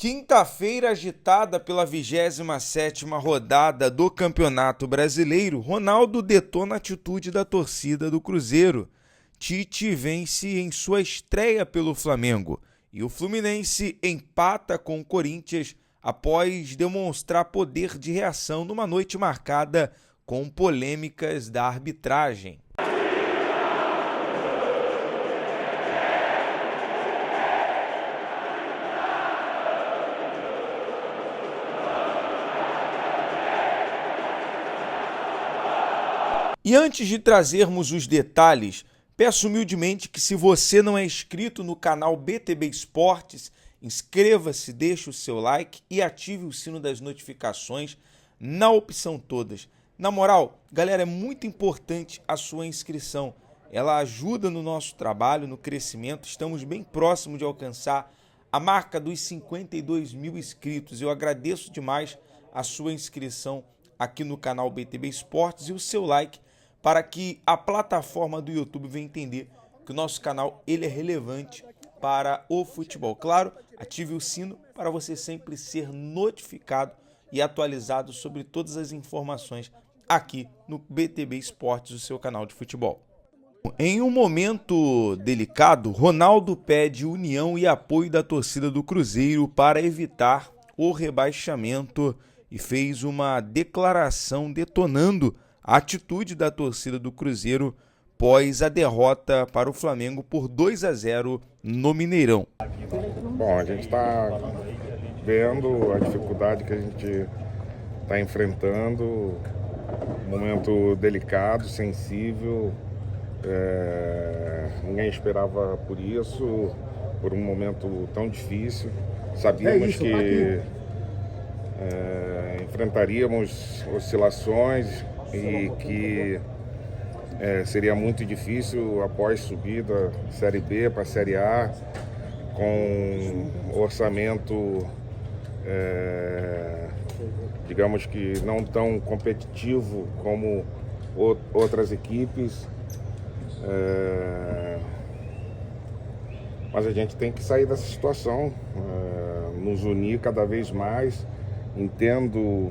Quinta-feira agitada pela 27ª rodada do Campeonato Brasileiro, Ronaldo detona a atitude da torcida do Cruzeiro. Tite vence em sua estreia pelo Flamengo e o Fluminense empata com o Corinthians após demonstrar poder de reação numa noite marcada com polêmicas da arbitragem. E antes de trazermos os detalhes, peço humildemente que, se você não é inscrito no canal BTB Esportes, inscreva-se, deixe o seu like e ative o sino das notificações na opção todas. Na moral, galera, é muito importante a sua inscrição. Ela ajuda no nosso trabalho, no crescimento. Estamos bem próximos de alcançar a marca dos 52 mil inscritos. Eu agradeço demais a sua inscrição aqui no canal BTB Esportes e o seu like, para que a plataforma do YouTube venha entender que o nosso canal ele é relevante para o futebol. Claro, ative o sino para você sempre ser notificado e atualizado sobre todas as informações aqui no BTB Esportes, o seu canal de futebol. Em um momento delicado, Ronaldo pede união e apoio da torcida do Cruzeiro para evitar o rebaixamento e fez uma declaração detonando a atitude da torcida do Cruzeiro pós a derrota para o Flamengo por 2-0 no Mineirão. Bom, a gente está vendo a dificuldade que a gente está enfrentando, um momento delicado, sensível, ninguém esperava por isso, por um momento tão difícil. Sabíamos que enfrentaríamos oscilações e que seria muito difícil após subir da Série B para a Série A, com orçamento, digamos que não tão competitivo como outras equipes. Mas a gente tem que sair dessa situação, nos unir cada vez mais. Entendo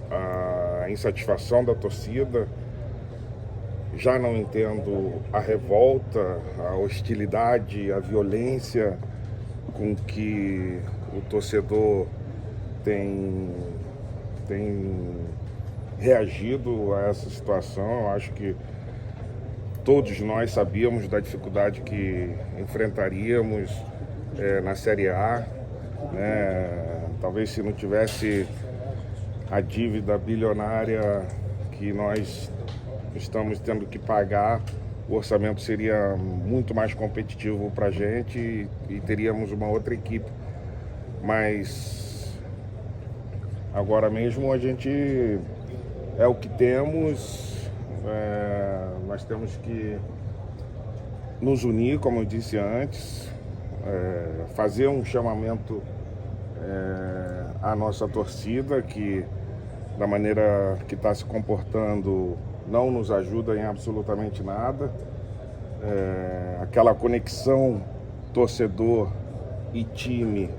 a insatisfação da torcida, já não entendo a revolta, a hostilidade, a violência com que o torcedor tem reagido a essa situação. Eu acho que todos nós sabíamos da dificuldade que enfrentaríamos na Série A, né? Talvez se não tivesse a dívida bilionária que nós estamos tendo que pagar, o orçamento seria muito mais competitivo para a gente e teríamos uma outra equipe. Mas agora mesmo a gente é o que temos, nós temos que nos unir, como eu disse antes, fazer um chamamento à nossa torcida, que da maneira que está se comportando não nos ajuda em absolutamente nada. Aquela conexão torcedor e time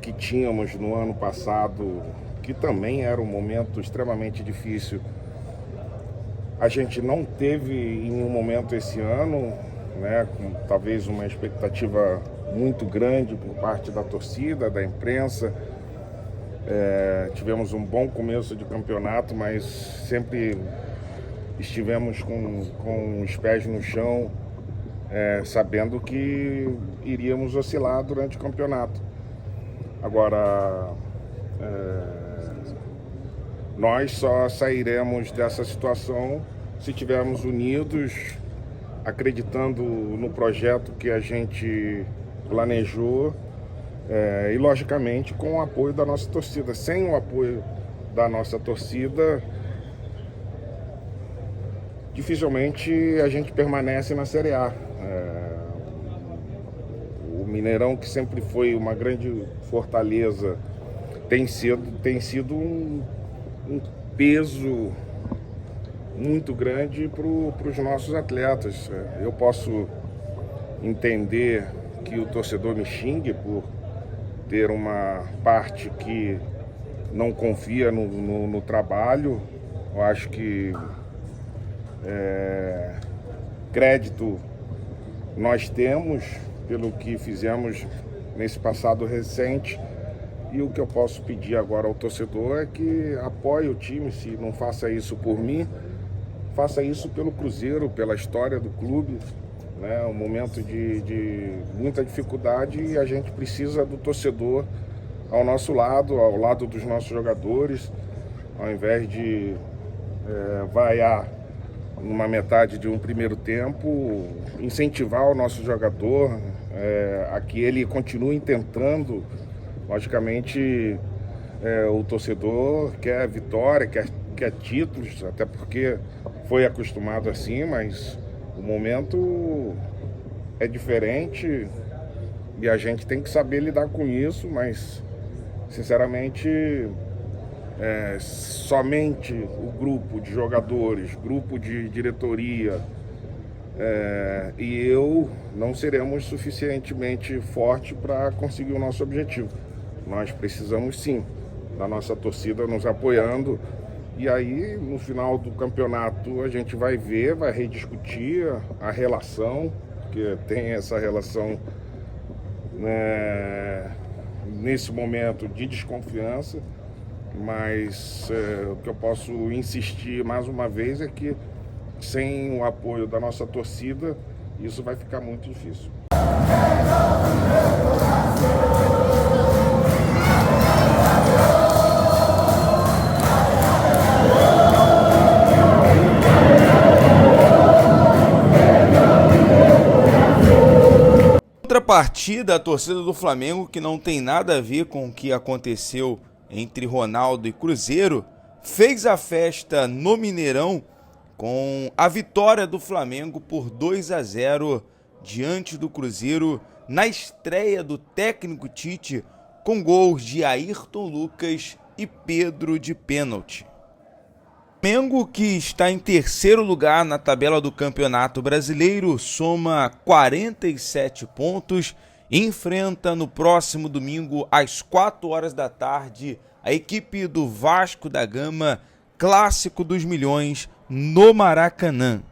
que tínhamos no ano passado, que também era um momento extremamente difícil, a gente não teve em nenhum momento esse ano, né, com talvez uma expectativa muito grande por parte da torcida, da imprensa. Tivemos um bom começo de campeonato, mas sempre estivemos com os pés no chão, sabendo que iríamos oscilar durante o campeonato. Agora, nós só sairemos dessa situação se estivermos unidos, acreditando no projeto que a gente planejou, e logicamente com o apoio da nossa torcida. Sem o apoio da nossa torcida, dificilmente a gente permanece na Série A. O Mineirão, que sempre foi uma grande fortaleza, tem sido um peso muito grande para os nossos atletas. Eu posso entender que que o torcedor me xingue por ter uma parte que não confia no trabalho. Eu acho que crédito nós temos pelo que fizemos nesse passado recente, e o que eu posso pedir agora ao torcedor é que apoie o time. Se não faça isso por mim, faça isso pelo Cruzeiro, pela história do clube, né? Um momento de muita dificuldade, e a gente precisa do torcedor ao nosso lado, ao lado dos nossos jogadores, ao invés de vaiar numa metade de um primeiro tempo, incentivar o nosso jogador a que ele continue tentando. Logicamente, o torcedor quer vitória, quer títulos, até porque foi acostumado assim, mas o momento é diferente e a gente tem que saber lidar com isso. Mas, sinceramente, somente o grupo de jogadores, grupo de diretoria e eu não seremos suficientemente fortes para conseguir o nosso objetivo. Nós precisamos sim da nossa torcida nos apoiando, e aí no final do campeonato a gente vai ver, vai rediscutir a relação, porque tem essa relação nesse momento de desconfiança. Mas o que eu posso insistir mais uma vez é que sem o apoio da nossa torcida, isso vai ficar muito difícil. Outra partida, a torcida do Flamengo, que não tem nada a ver com o que aconteceu entre Ronaldo e Cruzeiro, fez a festa no Mineirão com a vitória do Flamengo por 2-0 diante do Cruzeiro na estreia do técnico Tite, com gols de Ayrton Lucas e Pedro de pênalti. O Flamengo, que está em terceiro lugar na tabela do Campeonato Brasileiro, soma 47 pontos e enfrenta no próximo domingo às 4 horas da tarde a equipe do Vasco da Gama, Clássico dos Milhões, no Maracanã.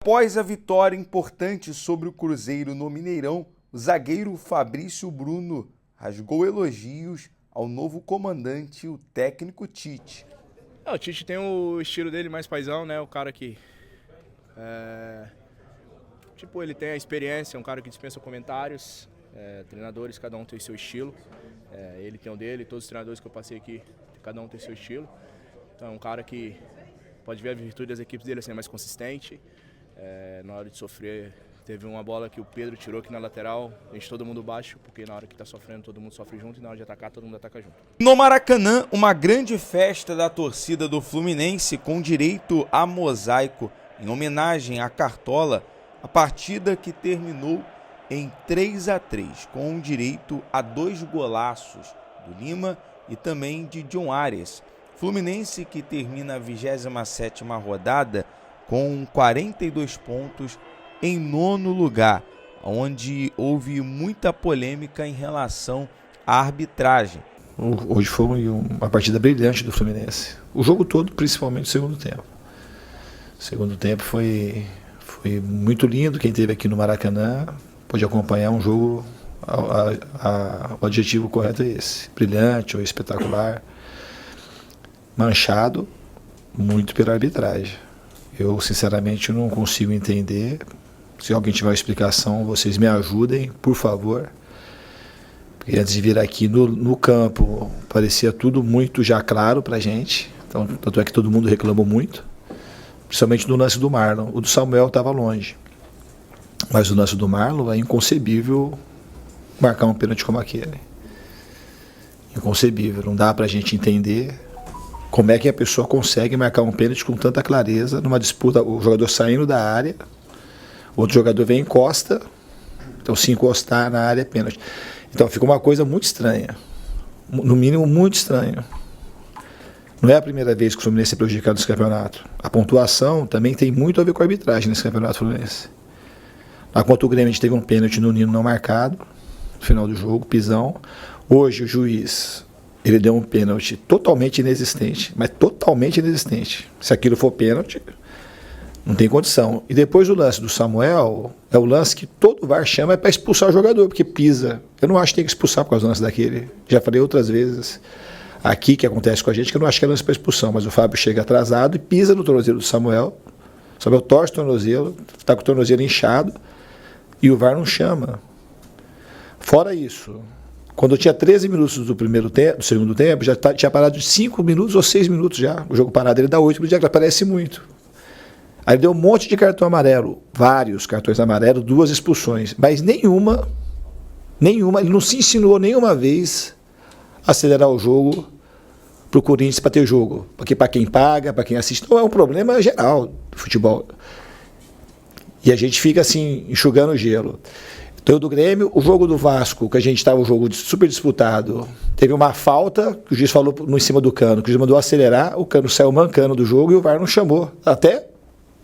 Após a vitória importante sobre o Cruzeiro no Mineirão, o zagueiro Fabrício Bruno rasgou elogios ao novo comandante, o técnico Tite. O Tite tem o estilo dele mais paizão, né? O cara que... ele tem a experiência, é um cara que dispensa comentários. Treinadores, cada um tem seu estilo. Ele tem o dele, todos os treinadores que eu passei aqui, cada um tem seu estilo. Então é um cara que pode ver a virtude das equipes dele, assim, é mais consistente. Na hora de sofrer, teve uma bola que o Pedro tirou aqui na lateral, deixa todo mundo baixo, porque na hora que tá sofrendo todo mundo sofre junto, e na hora de atacar todo mundo ataca junto. No Maracanã, uma grande festa da torcida do Fluminense com direito a mosaico, em homenagem à Cartola, a partida que terminou em 3-3, com direito a 2 golaços do Lima e também de John Arias. Fluminense que termina a 27ª rodada com 42 pontos em 9º lugar, onde houve muita polêmica em relação à arbitragem. Hoje foi uma partida brilhante do Fluminense. O jogo todo, principalmente o segundo tempo. O segundo tempo foi muito lindo. Quem esteve aqui no Maracanã pode acompanhar um jogo. O adjetivo correto é esse: brilhante ou espetacular. Manchado muito pela arbitragem. Eu sinceramente não consigo entender. Se alguém tiver uma explicação, vocês me ajudem, por favor. Porque antes de vir aqui no campo, parecia tudo muito já claro pra gente. Então, tanto é que todo mundo reclamou muito. Principalmente no lance do Marlon. O do Samuel estava longe. Mas o lance do Marlon é inconcebível marcar um pênalti como aquele. Inconcebível. Não dá pra gente entender como é que a pessoa consegue marcar um pênalti com tanta clareza numa disputa, o jogador saindo da área, o outro jogador vem e encosta, então se encostar na área é pênalti. Então fica uma coisa muito estranha, no mínimo muito estranho. Não é a primeira vez que o Fluminense é prejudicado nesse campeonato. A pontuação também tem muito a ver com a arbitragem nesse campeonato Fluminense. Lá contra o Grêmio a gente teve um pênalti no Nino não marcado, no final do jogo, pisão. Hoje o juiz, ele deu um pênalti totalmente inexistente, mas totalmente inexistente. Se aquilo for pênalti, não tem condição. E depois o lance do Samuel, é o lance que todo VAR chama para expulsar o jogador, porque pisa. Eu não acho que tem que expulsar por causa do lance daquele. Já falei outras vezes aqui que acontece com a gente, que eu não acho que é lance para expulsão, mas o Fábio chega atrasado e pisa no tornozelo do Samuel. O Samuel torce o tornozelo, está com o tornozelo inchado e o VAR não chama. Fora isso, quando tinha 13 minutos do segundo tempo, já tinha parado de 5 minutos ou 6 minutos já. O jogo parado, ele dá 8 minutos, já aparece muito. Aí deu um monte de cartão amarelo, vários cartões amarelos, 2 expulsões, mas nenhuma, ele não se ensinou nenhuma vez a acelerar o jogo para o Corinthians para ter jogo. Porque para quem paga, para quem assiste, não é um problema geral do futebol. E a gente fica assim, enxugando o gelo. Então, do Grêmio, o jogo do Vasco, que a gente estava um jogo super disputado, teve uma falta, que o juiz falou em cima do Cano, que o juiz mandou acelerar, o Cano saiu mancando do jogo e o VAR não chamou. Até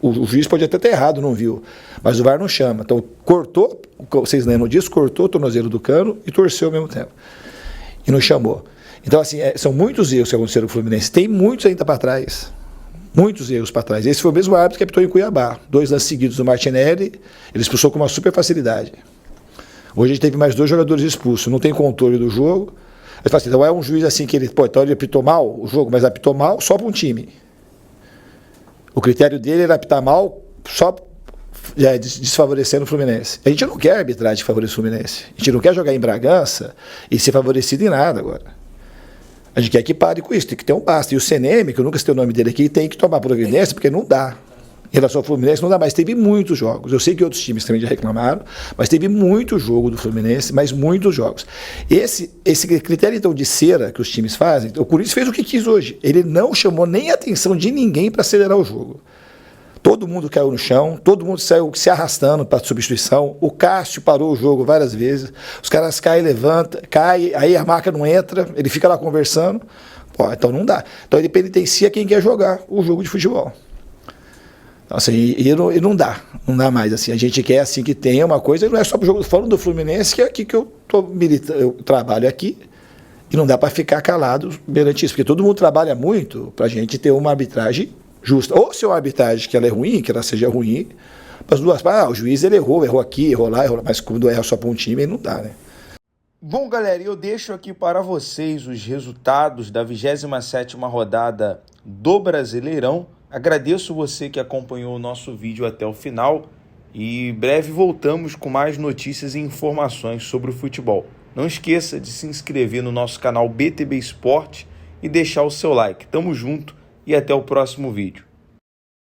o juiz pode até ter errado, não viu, mas o VAR não chama. Então, cortou, vocês lembram disso, cortou o tornozelo do Cano e torceu ao mesmo tempo. E não chamou. Então, assim, são muitos erros que aconteceram no Fluminense. Tem muitos ainda para trás. Muitos erros para trás. Esse foi o mesmo árbitro que apitou em Cuiabá. 2 lances seguidos do Martinelli, ele expulsou com uma super facilidade. Hoje a gente teve mais 2 jogadores expulsos, não tem controle do jogo. Aí fala assim, então é um juiz assim que ele, então ele apitou mal o jogo, mas apitou mal só para um time. O critério dele era apitar mal só desfavorecendo o Fluminense. A gente não quer arbitragem que favoreça o Fluminense. A gente não quer jogar em Bragança e ser favorecido em nada agora. A gente quer que pare com isso, tem que ter um basta. E o CNM, que eu nunca citei o nome dele aqui, tem que tomar providência, porque não dá. Em relação ao Fluminense, não dá mais. Teve muitos jogos. Eu sei que outros times também já reclamaram, mas teve muito jogo do Fluminense, mas muitos jogos. Esse critério, então, de cera que os times fazem, o Corinthians fez o que quis hoje. Ele não chamou nem a atenção de ninguém para acelerar o jogo. Todo mundo caiu no chão, todo mundo saiu se arrastando para substituição. O Cássio parou o jogo várias vezes. Os caras caem, levantam, caem, aí a marca não entra, ele fica lá conversando. Pô, então não dá. Então ele penitencia quem quer jogar o jogo de futebol. Então, assim, e não dá mais. Assim, a gente quer assim, que tenha uma coisa, e não é só para o jogo, falando do Fluminense, que é aqui que eu trabalho aqui, e não dá para ficar calado perante isso, porque todo mundo trabalha muito para a gente ter uma arbitragem justa. Ou se é uma arbitragem que ela é ruim, que ela seja ruim, as duas, o juiz ele errou aqui, errou lá, mas quando erra só para um time, não dá, né? Bom, galera, eu deixo aqui para vocês os resultados da 27ª rodada do Brasileirão. Agradeço você que acompanhou o nosso vídeo até o final e em breve voltamos com mais notícias e informações sobre o futebol. Não esqueça de se inscrever no nosso canal BTB Esporte e deixar o seu like. Tamo junto e até o próximo vídeo.